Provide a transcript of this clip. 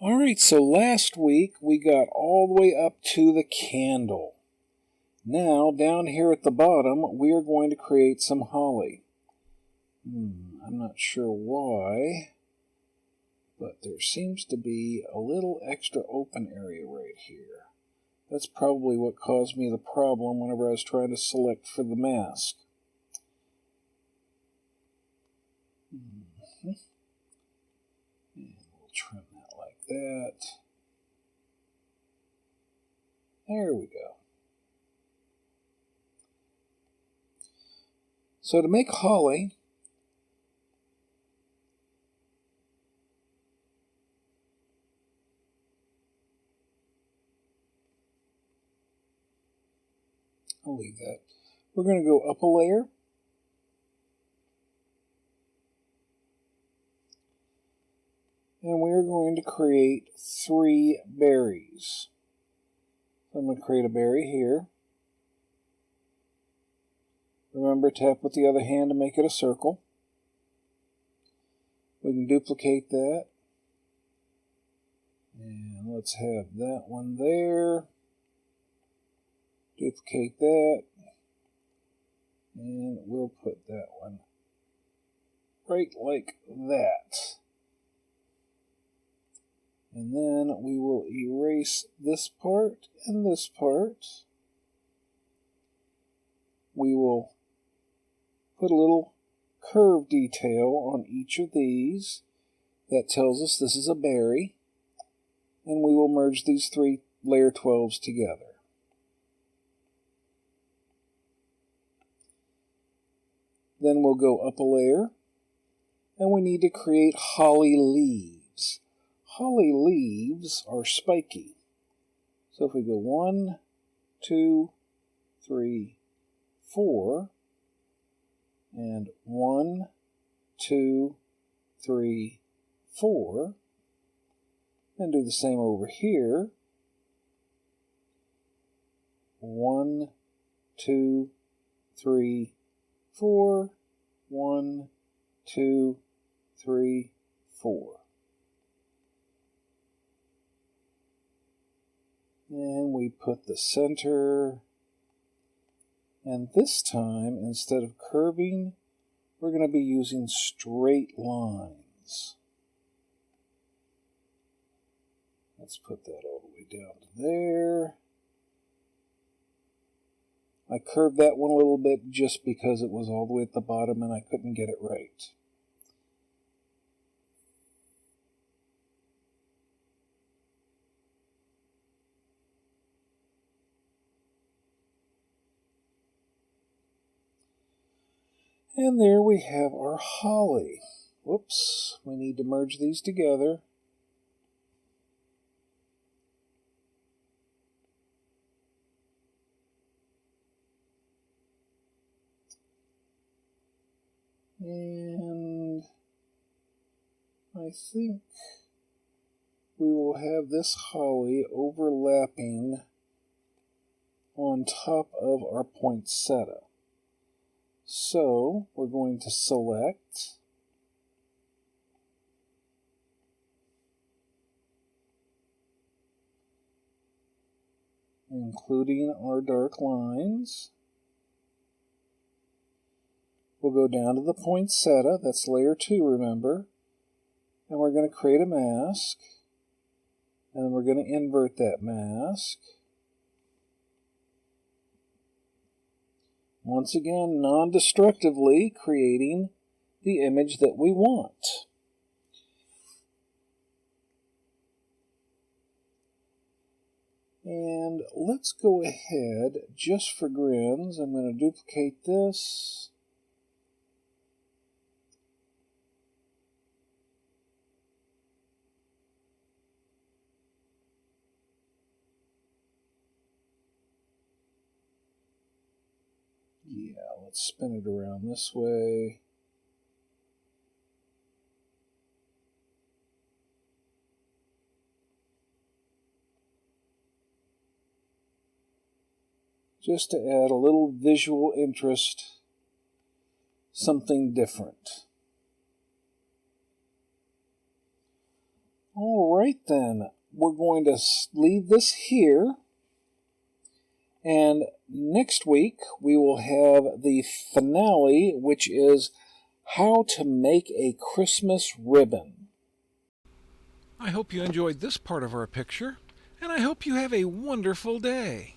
Alright, so last week we got all the way up to the candle. Now, down here at the bottom, we are going to create some holly. I'm not sure why, but there seems to be a little extra open area right here. That's probably what caused me the problem whenever I was trying to select for the mask. And we'll trim that like that. There we go. So to make holly, I'll leave that. We're going to go up a layer. And we're going to create 3 berries. So I'm going to create a berry here. Remember, tap with the other hand to make it a circle. We can duplicate that. And let's have that one there. Duplicate that. And we'll put that one right like that. And then we will erase this part and this part. We will put a little curve detail on each of these. That tells us this is a berry. And we will merge these 3 layer 12s together. Then we'll go up a layer. And we need to create holly leaves. Holly leaves are spiky. So if we go 1, 2, 3, 4, and 1, 2, 3, 4, and do the same over here. 1, 2, 3, 4, 1, 2, 3, 4. And we put the center, and this time, instead of curving, we're going to be using straight lines. Let's put that all the way down to there. I curved that one a little bit just because it was all the way at the bottom and I couldn't get it right. And there we have our holly. Whoops, we need to merge these together. And I think we will have this holly overlapping on top of our poinsettia. So we're going to select including our dark lines. We'll go down to the poinsettia, that's layer 2, remember, and we're going to create a mask, and then we're going to invert that mask. Once again, non-destructively creating the image that we want. And let's go ahead, just for grins, I'm going to duplicate this. Yeah, let's spin it around this way. Just to add a little visual interest, something different. All right then, we're going to leave this here. And next week, we will have the finale, which is how to make a Christmas ribbon. I hope you enjoyed this part of our picture, and I hope you have a wonderful day.